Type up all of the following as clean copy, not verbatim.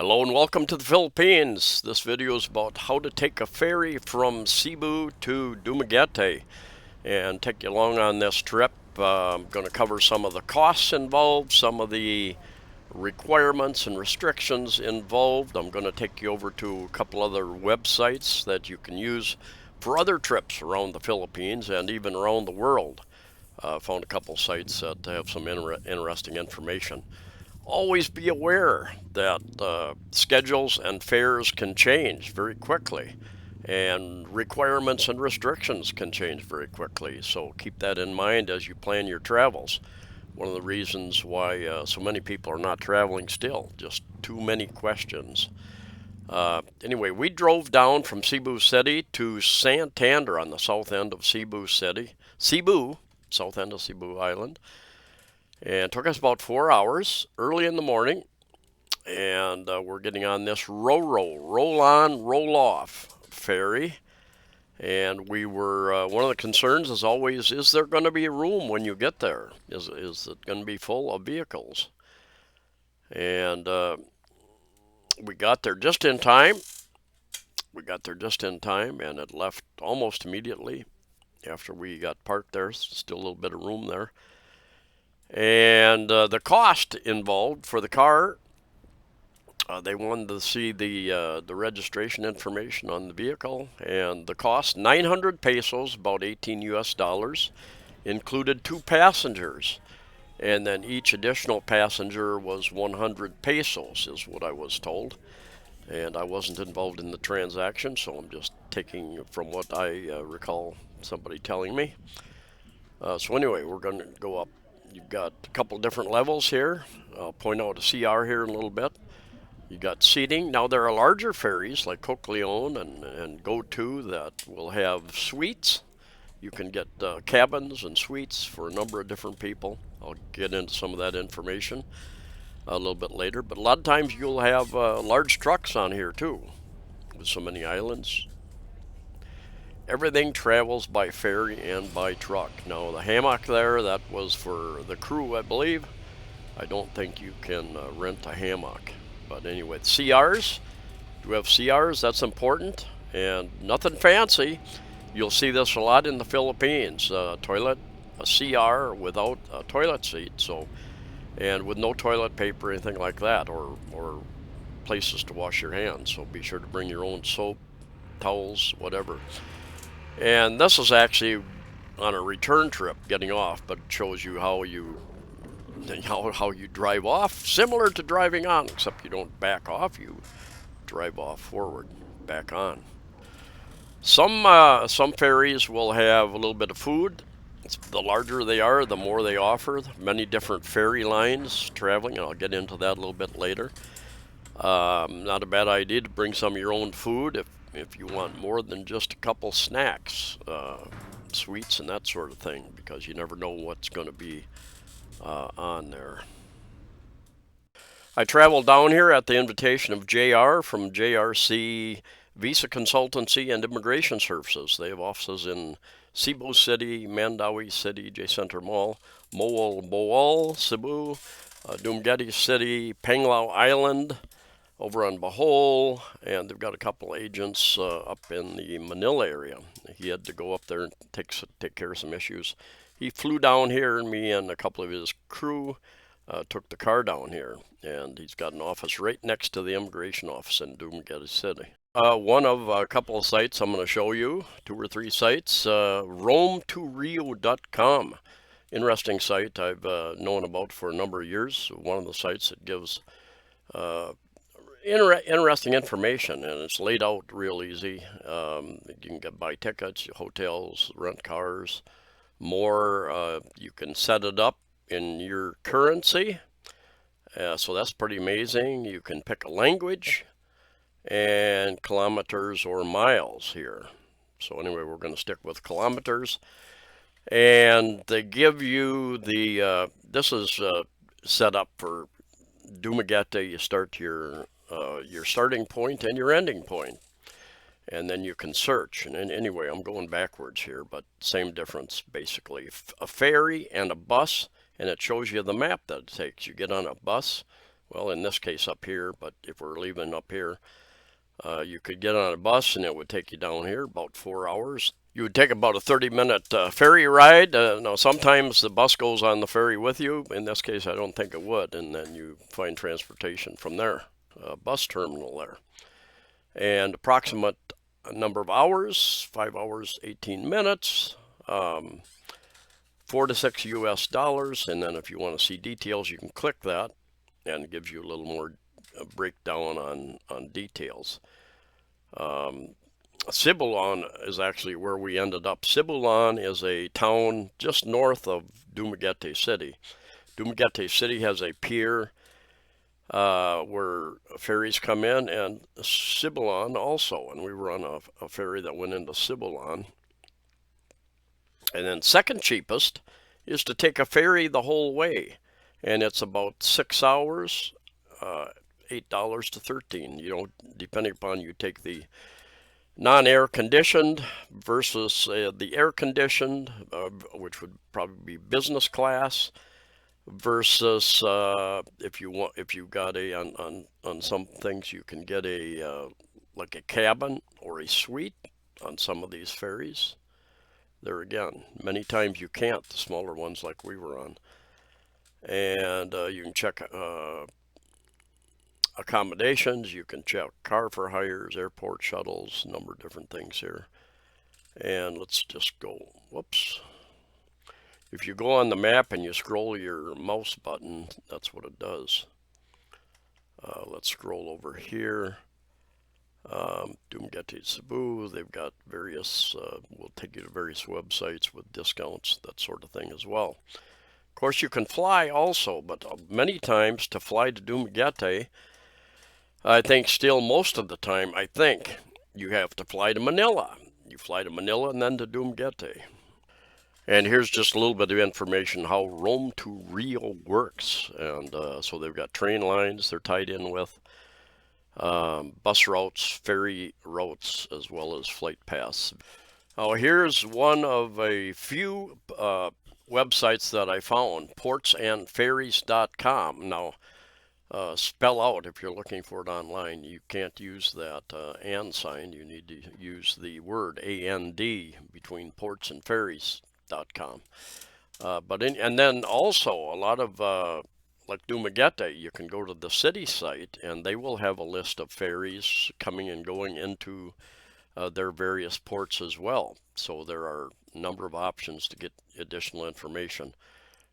Hello and welcome to the Philippines. This video is about how to take a ferry from Cebu to Dumaguete and take you along on this trip. I'm going to cover some of the costs involved, some of the requirements and restrictions involved. I'm going to take you over to a couple other websites that you can use for other trips around the Philippines and even around the world. Found a couple sites that have some interesting information. Always be aware that schedules and fares can change very quickly, and requirements and restrictions can change very quickly. So keep that in mind as you plan your travels. One of the reasons why so many people are not traveling still, just too many questions. Anyway, we drove down from Cebu City to Santander on the south end of Cebu City. Cebu, south end of Cebu Island. And it took us about 4 hours early in the morning. And we're getting on this roll on, roll off ferry. And we were, one of the concerns is always, is there going to be room when you get there? Is it going to be full of vehicles? And we got there just in time. And it left almost immediately after we got parked there. Still a little bit of room there. And the cost involved for the car, they wanted to see the registration information on the vehicle, and the cost 900 pesos, about 18 US dollars, included 2 passengers, and then each additional passenger was 100 pesos, is what I was told. And I wasn't involved in the transaction, so I'm just taking from what I recall somebody telling me. So anyway, we're going to go up. You've got a couple different levels here. I'll point out a CR here in a little bit. You got seating. Now there are larger ferries like Coke Leone and Go To that will have suites. You can get cabins and suites for a number of different people. I'll get into some of that information a little bit later. But a lot of times you'll have large trucks on here too, with so many islands. Everything travels by ferry and by truck. Now the hammock there, that was for the crew, I believe. I don't think you can rent a hammock. But anyway, CRs, do we have CRs? That's important, and nothing fancy. You'll see this a lot in the Philippines. Toilet, a CR without a toilet seat, so, and with no toilet paper or anything like that, or places to wash your hands. So be sure to bring your own soap, towels, whatever. And this is actually on a return trip, getting off, but it shows you how you drive off, similar to driving on, except you don't back off, you drive off forward, back on. Some ferries will have a little bit of food. The larger they are, the more they offer. Many different ferry lines traveling, and I'll get into that a little bit later. Not a bad idea to bring some of your own food if you want more than just a couple snacks, sweets and that sort of thing, because you never know what's going to be on there. I traveled down here at the invitation of JR from JRC Visa Consultancy and Immigration Services. They have offices in Cebu City, Mandawi City, J Center Mall, Boal, Cebu, Dumaguete City, Panglao Island, over on Bohol, and they've got a couple agents up in the Manila area. He had to go up there and take care of some issues. He flew down here, and me and a couple of his crew took the car down here, and he's got an office right next to the immigration office in Dumaguete City. One of a couple of sites I'm going to show you, 2 or 3 sites, roamtorio.com. Interesting site I've known about for a number of years. One of the sites that gives interesting information, and it's laid out real easy. You can buy tickets, hotels, rent cars, more. You can set it up in your currency, so that's pretty amazing. You can pick a language and kilometers or miles here. So anyway, we're going to stick with kilometers, and they give you the this is set up for Dumaguete. You start your starting point and your ending point, and then you can search. And anyway, I'm going backwards here, but same difference basically. A ferry and a bus, and it shows you the map that it takes. You get on a bus well, in this case up here, but if we're leaving up here, you could get on a bus and it would take you down here about 4 hours. You would take about a 30-minute ferry ride. Now, sometimes the bus goes on the ferry with you. In this case, I don't think it would. And then you find transportation from there, bus terminal there. And approximate number of hours, 5 hours, 18 minutes, 4 to 6 US dollars. And then if you want to see details, you can click that and it gives you a little more breakdown on details. Cebu is actually where we ended up. Cebu is a town just north of Dumaguete City. Dumaguete City has a pier where ferries come in, and Cebu also. And we were on a ferry that went into Cebu. And then second cheapest is to take a ferry the whole way, and it's about 6 hours, $8 to 13. You know, depending upon you take the non-air conditioned versus the air conditioned, which would probably be business class, versus if you got a on some things you can get a like a cabin or a suite on some of these ferries. There again, many times you can't, the smaller ones like we were on. And you can check accommodations, you can check car for hires, airport shuttles, a number of different things here. And let's just go, whoops. If you go on the map and you scroll your mouse button, that's what it does. Let's scroll over here. Dumaguete Cebu, they've got various, we'll take you to various websites with discounts, that sort of thing as well. Of course, you can fly also, but many times to fly to Dumaguete, I think still most of the time, I think you have to fly to Manila. You fly to Manila and then to Dumaguete. And here's just a little bit of information how Rome to Rio works. And so they've got train lines they're tied in with, bus routes, ferry routes, as well as flight paths. Now here's one of a few websites that I found, portsandferries.com. Now, spell out if you're looking for it online. You can't use that and sign. You need to use the word AND between portsandferries.com. And then also a lot of like Dumaguete, you can go to the city site and they will have a list of ferries coming and going into their various ports as well. So there are a number of options to get additional information.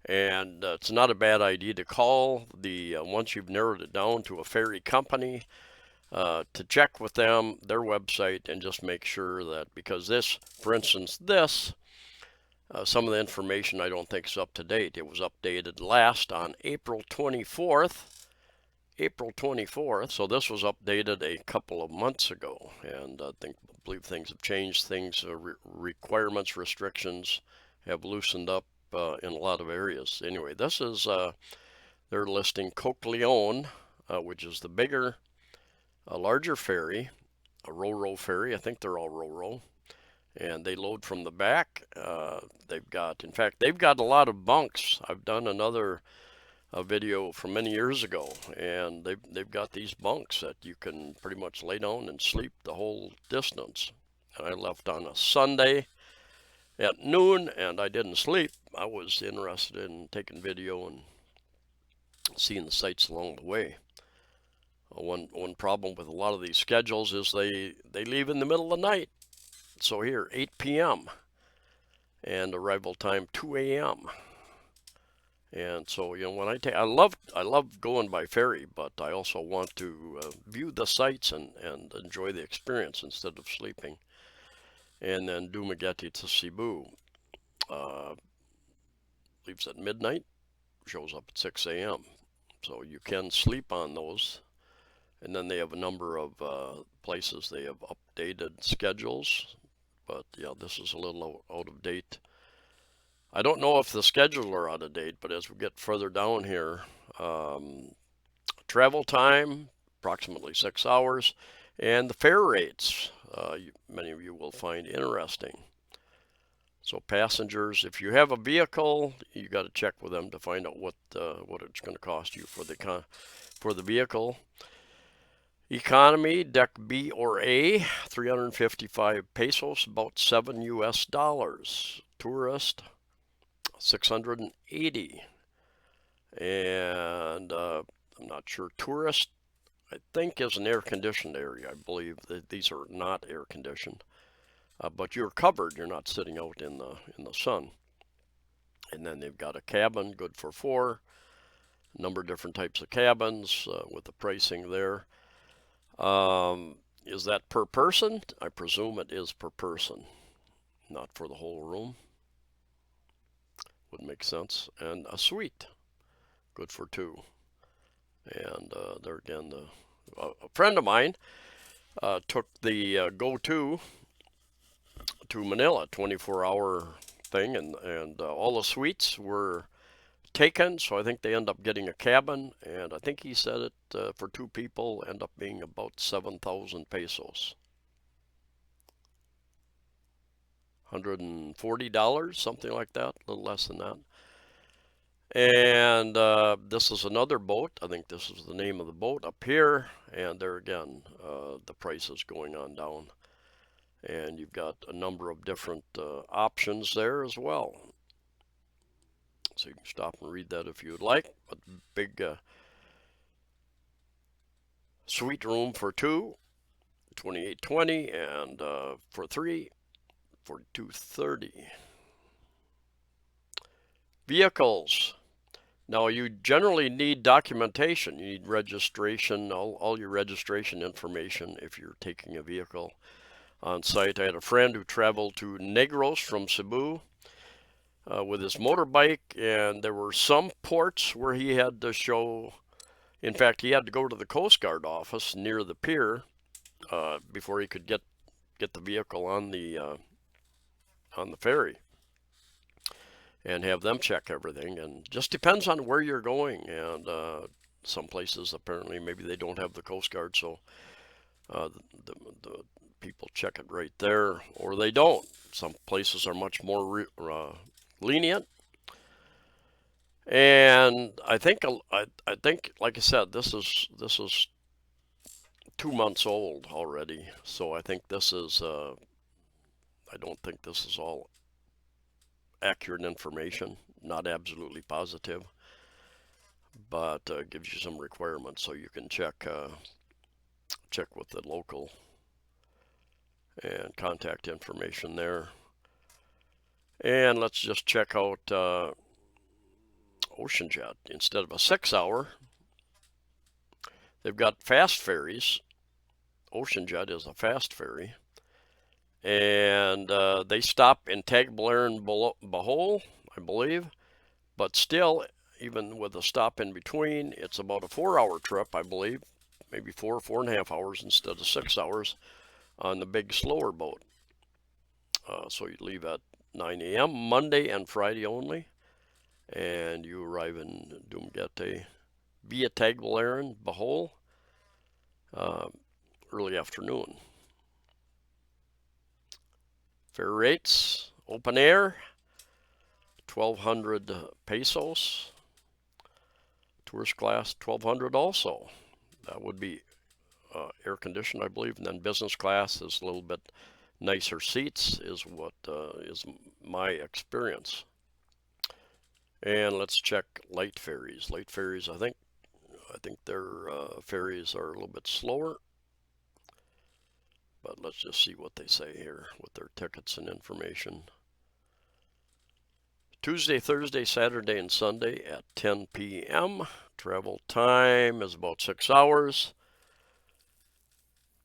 And it's not a bad idea to call once you've narrowed it down to a ferry company, to check with them, their website, and just make sure that, because this, for instance, some of the information I don't think is up to date. It was updated last on April 24th. April 24th. So this was updated a couple of months ago, and I believe things have changed. Requirements, restrictions have loosened up in a lot of areas. Anyway, this is they're listing Coke Leone, which is the larger ferry, a ro-ro ferry. I think they're all ro-ro, and they load from the back. In fact, they've got a lot of bunks. I've done another video from many years ago, and they've got these bunks that you can pretty much lay down and sleep the whole distance. And I left on a Sunday at noon, and I didn't sleep. I was interested in taking video and seeing the sights along the way. One problem with a lot of these schedules is they leave in the middle of the night. So here, 8 p.m. and arrival time 2 a.m. And so, you know, when I love going by ferry, but I also want to view the sights and enjoy the experience instead of sleeping. And then Dumaguete to Cebu leaves at midnight, shows up at 6 a.m. So you can sleep on those. And then they have a number of places they have updated schedules. But yeah, this is a little out of date. I don't know if the schedules are out of date, but as we get further down here, travel time, approximately 6 hours, and the fare rates, many of you will find interesting. So passengers, if you have a vehicle, you got to check with them to find out what it's going to cost you for the for the vehicle. Economy, deck B or A, 355 pesos, about 7 US dollars. Tourist, 680. And I'm not sure. Tourist, I think, is an air-conditioned area. I believe that these are not air-conditioned. But you're covered. You're not sitting out in the sun. And then they've got a cabin, good for 4. A number of different types of cabins with the pricing there. Is that per person? I presume it is per person, not for the whole room. Would make sense. And a suite, good for 2. And there again, a friend of mine took the go-to to Manila, 24-hour thing, and all the suites were taken, so I think they end up getting a cabin, and I think he said it for 2 people end up being about 7,000 pesos. $140, something like that, a little less than that. And this is another boat. I think this is the name of the boat up here, and there again, the price is going on down. And you've got a number of different options there as well. So you can stop and read that if you would like. But big suite room for 2, 2820, and for 3, 4230. Vehicles. Now you generally need documentation. You need registration, all your registration information if you're taking a vehicle on site. I had a friend who traveled to Negros from Cebu with his motorbike, and there were some ports where he had to show, in fact, he had to go to the Coast Guard office near the pier before he could get the vehicle on the ferry and have them check everything. And just depends on where you're going. And some places apparently maybe they don't have the Coast Guard, so the people check it right there, or they don't. Some places are much more lenient. And I think like I said, this is 2 months old already, so I think this is I don't think this is all accurate information, not absolutely positive, but gives you some requirements so you can check with the local and contact information there. And let's just check out OceanJet. Instead of a 6-hour, they've got fast ferries. OceanJet is a fast ferry, and they stop in Tagbilaran, Bohol, I believe, but still, even with a stop in between, it's about a 4-hour trip, I believe, maybe 4.5 hours instead of 6 hours on the big slower boat. So you leave at 9 a.m. Monday and Friday only, and you arrive in Dumaguete via Tagbilaran, Bohol, early afternoon. Fare rates, open air, 1,200 pesos. Tourist class, 1,200 also. That would be air conditioned, I believe. And then business class is a little bit nicer seats, is what is my experience. And let's check light ferries. Light ferries, I think their ferries are a little bit slower. But let's just see what they say here with their tickets and information. Tuesday, Thursday, Saturday, and Sunday at 10 p.m. Travel time is about 6 hours.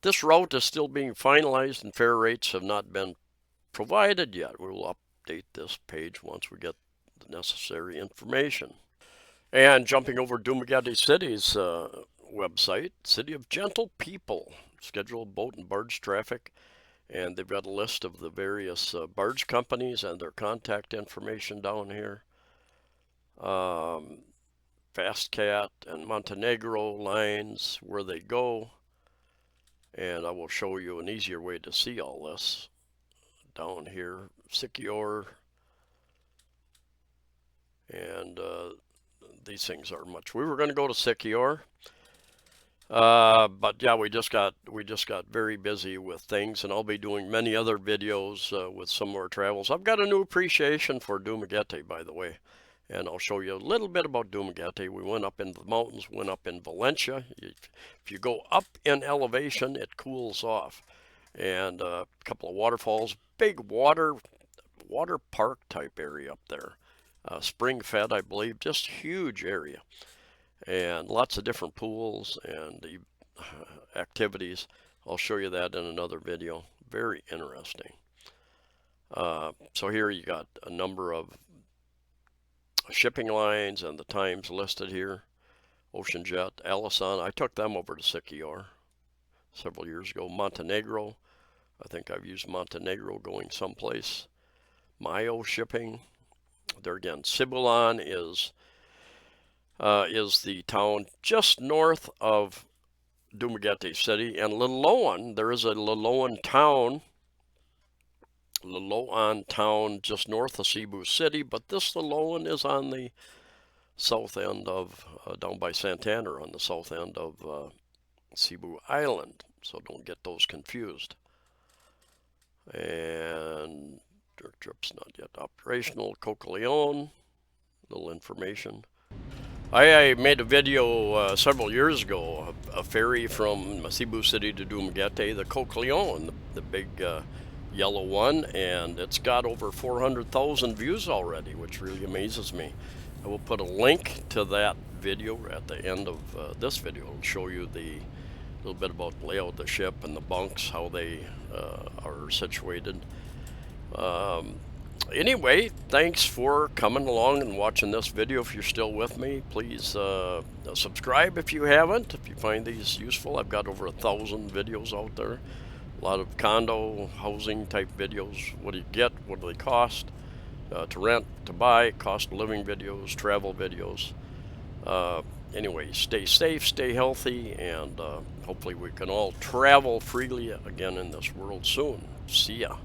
This route is still being finalized and fare rates have not been provided yet. We will update this page once we get the necessary information. And jumping over Dumaguete City's website, City of Gentle People, scheduled boat and barge traffic, and they've got a list of the various barge companies and their contact information down here. Fastcat and Montenegro lines, where they go, and I will show you an easier way to see all this down here. Sikior, and these things are much. We were going to go to Sikior, But yeah, we just got very busy with things, and I'll be doing many other videos with some of our travels. I've got a new appreciation for Dumaguete, by the way, and I'll show you a little bit about Dumaguete. We went up into the mountains, went up in Valencia. If you go up in elevation, it cools off, and a couple of waterfalls, big water park type area up there, spring fed, I believe, just huge area and lots of different pools and activities. I'll show you that in another video. Very interesting. So here you got a number of shipping lines and the times listed here. Ocean Jet, Alison. I took them over to Siquijor several years ago. Montenegro. I think I've used Montenegro going someplace. Mayo Shipping. There again, Cebulan is the town just north of Dumaguete City, and Liloan, there is a Liloan town just north of Cebu City, but this Liloan is on the south end of, down by Santander, on the south end of Cebu Island, so don't get those confused. And dirt trip's not yet operational. Coqueleon, little information. I made a video several years ago, a ferry from Cebu City to Dumaguete, the Coqueleon, the big yellow one, and it's got over 400,000 views already, which really amazes me. I will put a link to that video at the end of this video. It'll show you the little bit about the layout of the ship and the bunks, how they are situated. Anyway, thanks for coming along and watching this video. If you're still with me, please subscribe if you haven't. If you find these useful, I've got over 1,000 videos out there. A lot of condo, housing type videos. What do you get? What do they cost? To rent, to buy, cost of living videos, travel videos. Anyway, stay safe, stay healthy, and hopefully we can all travel freely again in this world soon. See ya.